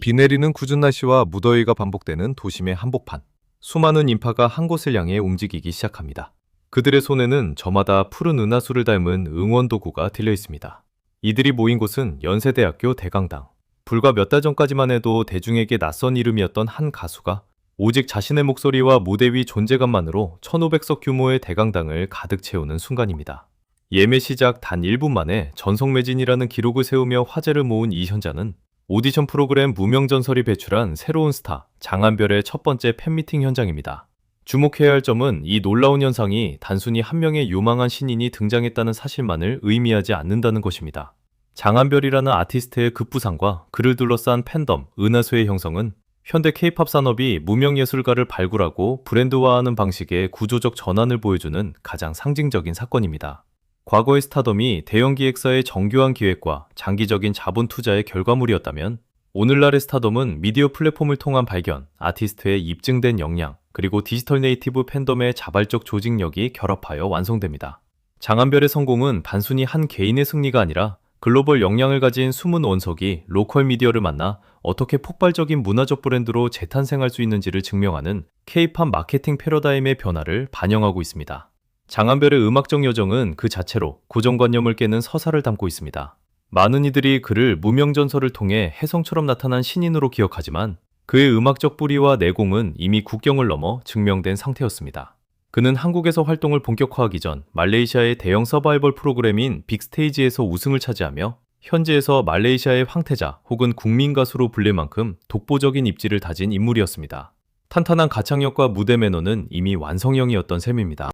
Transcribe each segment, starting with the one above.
비 내리는 궂은 날씨와 무더위가 반복되는 도심의 한복판. 수많은 인파가 한 곳을 향해 움직이기 시작합니다. 그들의 손에는 저마다 푸른 은하수를 닮은 응원도구가 들려 있습니다. 이들이 모인 곳은 연세대학교 대강당. 불과 몇 달 전까지만 해도 대중에게 낯선 이름이었던 한 가수가 오직 자신의 목소리와 무대 위 존재감만으로 1500석 규모의 대강당을 가득 채우는 순간입니다. 예매 시작 단 1분 만에 전성매진이라는 기록을 세우며 화제를 모은 이 현장은 오디션 프로그램 무명전설이 배출한 새로운 스타 장한별의 첫 번째 팬미팅 현장입니다. 주목해야 할 점은 이 놀라운 현상이 단순히 한 명의 유망한 신인이 등장했다는 사실만을 의미하지 않는다는 것입니다. 장한별이라는 아티스트의 급부상과 그를 둘러싼 팬덤, 은하수의 형성은 현대 케이팝 산업이 무명예술가를 발굴하고 브랜드화하는 방식의 구조적 전환을 보여주는 가장 상징적인 사건입니다. 과거의 스타덤이 대형 기획사의 정교한 기획과 장기적인 자본 투자의 결과물이었다면 오늘날의 스타덤은 미디어 플랫폼을 통한 발견, 아티스트의 입증된 역량, 그리고 디지털 네이티브 팬덤의 자발적 조직력이 결합하여 완성됩니다. 장한별의 성공은 단순히 한 개인의 승리가 아니라 글로벌 역량을 가진 숨은 원석이 로컬 미디어를 만나 어떻게 폭발적인 문화적 브랜드로 재탄생할 수 있는지를 증명하는 K-팝 마케팅 패러다임의 변화를 반영하고 있습니다. 장한별의 음악적 여정은 그 자체로 고정관념을 깨는 서사를 담고 있습니다. 많은 이들이 그를 무명전설을 통해 혜성처럼 나타난 신인으로 기억하지만 그의 음악적 뿌리와 내공은 이미 국경을 넘어 증명된 상태였습니다. 그는 한국에서 활동을 본격화하기 전 말레이시아의 대형 서바이벌 프로그램인 빅스테이지에서 우승을 차지하며 현지에서 말레이시아의 황태자 혹은 국민 가수로 불릴 만큼 독보적인 입지를 다진 인물이었습니다. 탄탄한 가창력과 무대 매너는 이미 완성형이었던 셈입니다.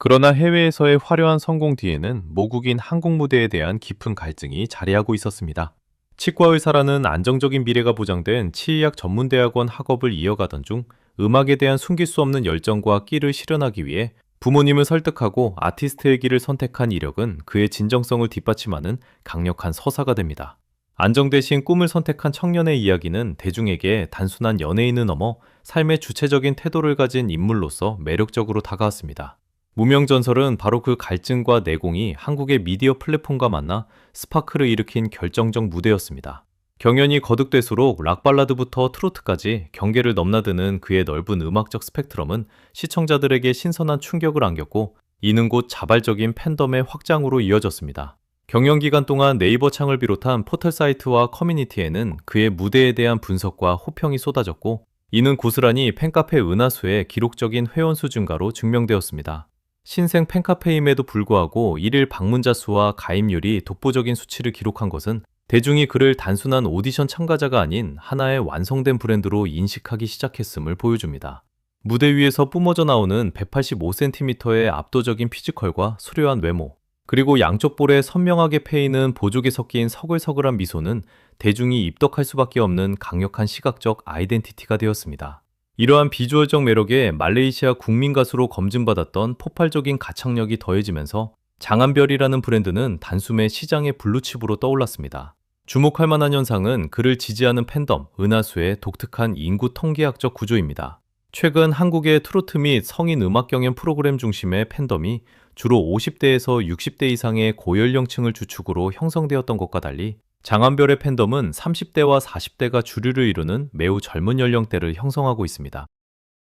그러나 해외에서의 화려한 성공 뒤에는 모국인 한국 무대에 대한 깊은 갈증이 자리하고 있었습니다. 치과의사라는 안정적인 미래가 보장된 치의학 전문대학원 학업을 이어가던 중 음악에 대한 숨길 수 없는 열정과 끼를 실현하기 위해 부모님을 설득하고 아티스트의 길을 선택한 이력은 그의 진정성을 뒷받침하는 강력한 서사가 됩니다. 안정 대신 꿈을 선택한 청년의 이야기는 대중에게 단순한 연예인을 넘어 삶의 주체적인 태도를 가진 인물로서 매력적으로 다가왔습니다. 무명전설은 바로 그 갈증과 내공이 한국의 미디어 플랫폼과 만나 스파크를 일으킨 결정적 무대였습니다. 경연이 거듭될수록 락발라드부터 트로트까지 경계를 넘나드는 그의 넓은 음악적 스펙트럼은 시청자들에게 신선한 충격을 안겼고 이는 곧 자발적인 팬덤의 확장으로 이어졌습니다. 경연 기간 동안 네이버 창을 비롯한 포털 사이트와 커뮤니티에는 그의 무대에 대한 분석과 호평이 쏟아졌고 이는 고스란히 팬카페 은하수의 기록적인 회원수 증가로 증명되었습니다. 신생 팬카페임에도 불구하고 1일 방문자 수와 가입률이 독보적인 수치를 기록한 것은 대중이 그를 단순한 오디션 참가자가 아닌 하나의 완성된 브랜드로 인식하기 시작했음을 보여줍니다. 무대 위에서 뿜어져 나오는 185cm의 압도적인 피지컬과 수려한 외모, 그리고 양쪽 볼에 선명하게 패이는 보조개 섞인 서글서글한 미소는 대중이 입덕할 수밖에 없는 강력한 시각적 아이덴티티가 되었습니다. 이러한 비주얼적 매력에 말레이시아 국민 가수로 검증받았던 폭발적인 가창력이 더해지면서 장한별이라는 브랜드는 단숨에 시장의 블루칩으로 떠올랐습니다. 주목할 만한 현상은 그를 지지하는 팬덤, 은하수의 독특한 인구 통계학적 구조입니다. 최근 한국의 트로트 및 성인 음악 경연 프로그램 중심의 팬덤이 주로 50대에서 60대 이상의 고연령층을 주축으로 형성되었던 것과 달리 장한별의 팬덤은 30대와 40대가 주류를 이루는 매우 젊은 연령대를 형성하고 있습니다.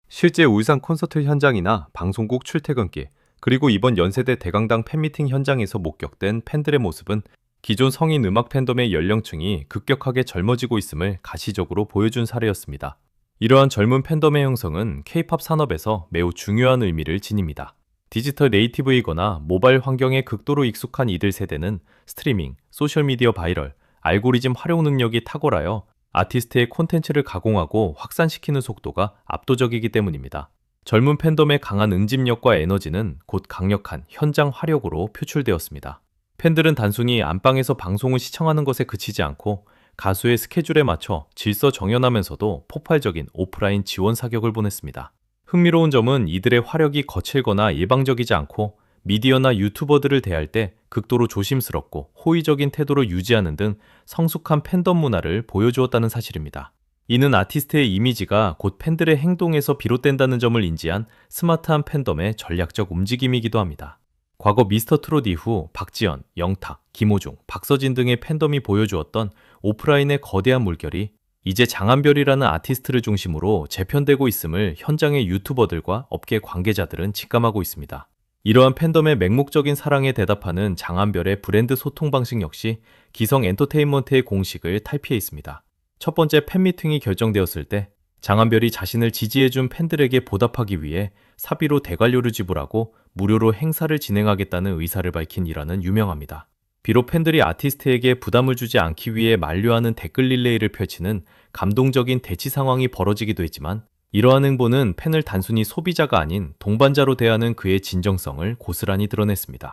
실제 울산 콘서트 현장이나 방송국 출퇴근길, 그리고 이번 연세대 대강당 팬미팅 현장에서 목격된 팬들의 모습은 기존 성인 음악 팬덤의 연령층이 급격하게 젊어지고 있음을 가시적으로 보여준 사례였습니다. 이러한 젊은 팬덤의 형성은 K-팝 산업에서 매우 중요한 의미를 지닙니다. 디지털 네이티브이거나 모바일 환경에 극도로 익숙한 이들 세대는 스트리밍, 소셜미디어 바이럴, 알고리즘 활용 능력이 탁월하여 아티스트의 콘텐츠를 가공하고 확산시키는 속도가 압도적이기 때문입니다. 젊은 팬덤의 강한 응집력과 에너지는 곧 강력한 현장 화력으로 표출되었습니다. 팬들은 단순히 안방에서 방송을 시청하는 것에 그치지 않고 가수의 스케줄에 맞춰 질서 정연하면서도 폭발적인 오프라인 지원 사격을 보냈습니다. 흥미로운 점은 이들의 화력이 거칠거나 일방적이지 않고 미디어나 유튜버들을 대할 때 극도로 조심스럽고 호의적인 태도를 유지하는 등 성숙한 팬덤 문화를 보여주었다는 사실입니다. 이는 아티스트의 이미지가 곧 팬들의 행동에서 비롯된다는 점을 인지한 스마트한 팬덤의 전략적 움직임이기도 합니다. 과거 미스터트롯 이후 박지연, 영탁, 김호중, 박서진 등의 팬덤이 보여주었던 오프라인의 거대한 물결이 이제 장한별이라는 아티스트를 중심으로 재편되고 있음을 현장의 유튜버들과 업계 관계자들은 직감하고 있습니다. 이러한 팬덤의 맹목적인 사랑에 대답하는 장한별의 브랜드 소통 방식 역시 기성 엔터테인먼트의 공식을 탈피해 있습니다. 첫 번째 팬미팅이 결정되었을 때 장한별이 자신을 지지해준 팬들에게 보답하기 위해 사비로 대관료를 지불하고 무료로 행사를 진행하겠다는 의사를 밝힌 일화는 유명합니다. 비록 팬들이 아티스트에게 부담을 주지 않기 위해 만류하는 댓글 릴레이를 펼치는 감동적인 대치 상황이 벌어지기도 했지만 이러한 행보는 팬을 단순히 소비자가 아닌 동반자로 대하는 그의 진정성을 고스란히 드러냈습니다.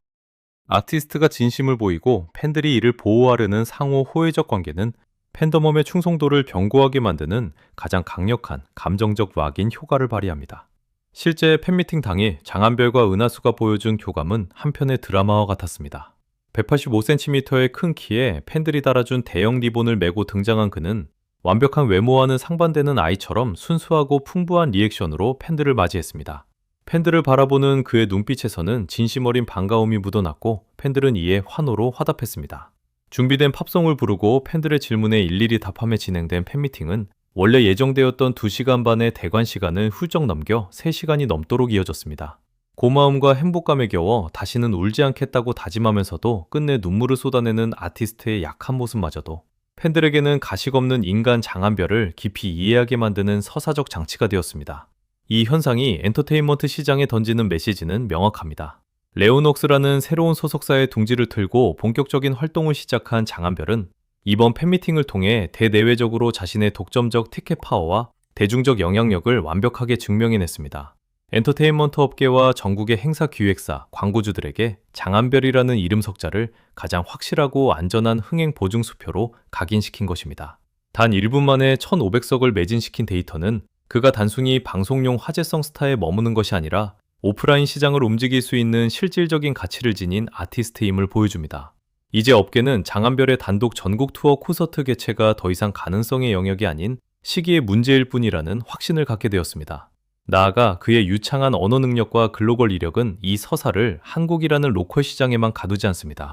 아티스트가 진심을 보이고 팬들이 이를 보호하려는 상호 호혜적 관계는 팬덤의 충성도를 견고하게 만드는 가장 강력한 감정적 락인 효과를 발휘합니다. 실제 팬미팅 당일 장한별과 은하수가 보여준 교감은 한편의 드라마와 같았습니다. 185cm의 큰 키에 팬들이 달아준 대형 리본을 메고 등장한 그는 완벽한 외모와는 상반되는 아이처럼 순수하고 풍부한 리액션으로 팬들을 맞이했습니다. 팬들을 바라보는 그의 눈빛에서는 진심 어린 반가움이 묻어났고 팬들은 이에 환호로 화답했습니다. 준비된 팝송을 부르고 팬들의 질문에 일일이 답하며 진행된 팬미팅은 원래 예정되었던 2시간 반의 대관 시간을 훌쩍 넘겨 3시간이 넘도록 이어졌습니다. 고마움과 행복감에 겨워 다시는 울지 않겠다고 다짐하면서도 끝내 눈물을 쏟아내는 아티스트의 약한 모습마저도 팬들에게는 가식 없는 인간 장한별을 깊이 이해하게 만드는 서사적 장치가 되었습니다. 이 현상이 엔터테인먼트 시장에 던지는 메시지는 명확합니다. 레오녹스라는 새로운 소속사의 둥지를 틀고 본격적인 활동을 시작한 장한별은 이번 팬미팅을 통해 대내외적으로 자신의 독점적 티켓 파워와 대중적 영향력을 완벽하게 증명해냈습니다. 엔터테인먼트 업계와 전국의 행사 기획사, 광고주들에게 장한별이라는 이름 석자를 가장 확실하고 안전한 흥행 보증 수표로 각인시킨 것입니다. 단 1분 만에 1,500석을 매진시킨 데이터는 그가 단순히 방송용 화제성 스타에 머무는 것이 아니라 오프라인 시장을 움직일 수 있는 실질적인 가치를 지닌 아티스트임을 보여줍니다. 이제 업계는 장한별의 단독 전국 투어 콘서트 개최가 더 이상 가능성의 영역이 아닌 시기의 문제일 뿐이라는 확신을 갖게 되었습니다. 나아가 그의 유창한 언어 능력과 글로벌 이력은 이 서사를 한국이라는 로컬 시장에만 가두지 않습니다.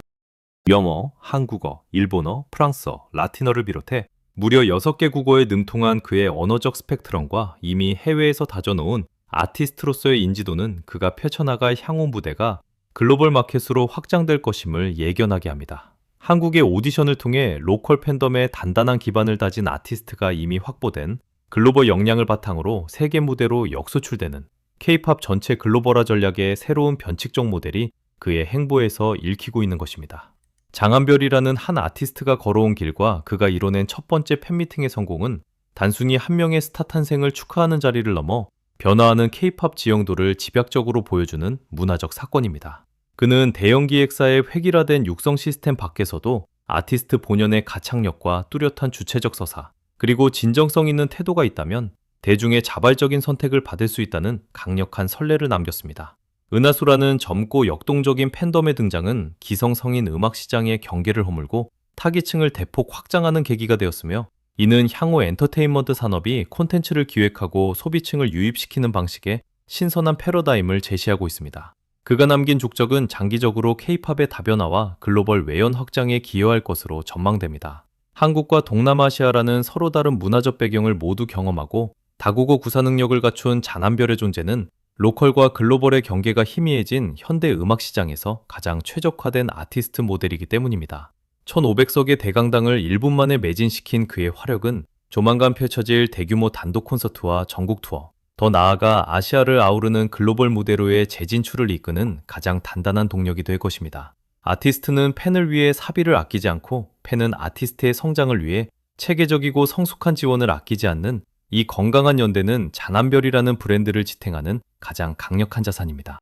영어, 한국어, 일본어, 프랑스어, 라틴어를 비롯해 무려 6개 국어에 능통한 그의 언어적 스펙트럼과 이미 해외에서 다져놓은 아티스트로서의 인지도는 그가 펼쳐나갈 향후 무대가 글로벌 마켓으로 확장될 것임을 예견하게 합니다. 한국의 오디션을 통해 로컬 팬덤의 단단한 기반을 다진 아티스트가 이미 확보된 글로벌 역량을 바탕으로 세계 무대로 역수출되는 K-팝 전체 글로벌화 전략의 새로운 변칙적 모델이 그의 행보에서 읽히고 있는 것입니다. 장한별이라는 한 아티스트가 걸어온 길과 그가 이뤄낸 첫 번째 팬미팅의 성공은 단순히 한 명의 스타 탄생을 축하하는 자리를 넘어 변화하는 K-팝 지형도를 집약적으로 보여주는 문화적 사건입니다. 그는 대형 기획사의 획일화된 육성 시스템 밖에서도 아티스트 본연의 가창력과 뚜렷한 주체적 서사, 그리고 진정성 있는 태도가 있다면 대중의 자발적인 선택을 받을 수 있다는 강력한 선례를 남겼습니다. 은하수라는 젊고 역동적인 팬덤의 등장은 기성 성인 음악 시장의 경계를 허물고 타깃층을 대폭 확장하는 계기가 되었으며 이는 향후 엔터테인먼트 산업이 콘텐츠를 기획하고 소비층을 유입시키는 방식의 신선한 패러다임을 제시하고 있습니다. 그가 남긴 족적은 장기적으로 K-팝의 다변화와 글로벌 외연 확장에 기여할 것으로 전망됩니다. 한국과 동남아시아라는 서로 다른 문화적 배경을 모두 경험하고 다국어 구사 능력을 갖춘 장한별의 존재는 로컬과 글로벌의 경계가 희미해진 현대 음악 시장에서 가장 최적화된 아티스트 모델이기 때문입니다. 1,500석의 대강당을 1분 만에 매진시킨 그의 화력은 조만간 펼쳐질 대규모 단독 콘서트와 전국 투어, 더 나아가 아시아를 아우르는 글로벌 무대로의 재진출을 이끄는 가장 단단한 동력이 될 것입니다. 아티스트는 팬을 위해 사비를 아끼지 않고 팬은 아티스트의 성장을 위해 체계적이고 성숙한 지원을 아끼지 않는 이 건강한 연대는 장한별이라는 브랜드를 지탱하는 가장 강력한 자산입니다.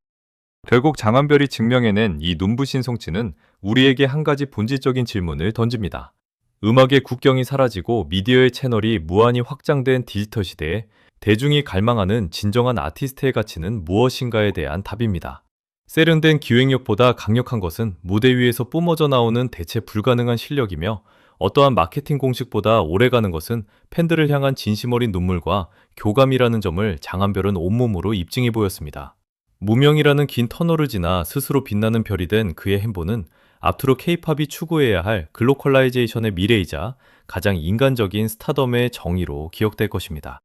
결국 장한별이 증명해낸 이 눈부신 성취는 우리에게 한 가지 본질적인 질문을 던집니다. 음악의 국경이 사라지고 미디어의 채널이 무한히 확장된 디지털 시대에 대중이 갈망하는 진정한 아티스트의 가치는 무엇인가에 대한 답입니다. 세련된 기획력보다 강력한 것은 무대 위에서 뿜어져 나오는 대체 불가능한 실력이며 어떠한 마케팅 공식보다 오래가는 것은 팬들을 향한 진심 어린 눈물과 교감이라는 점을 장한별은 온몸으로 입증해 보였습니다. 무명이라는 긴 터널을 지나 스스로 빛나는 별이 된 그의 행보는 앞으로 K-팝이 추구해야 할 글로컬라이제이션의 미래이자 가장 인간적인 스타덤의 정의로 기억될 것입니다.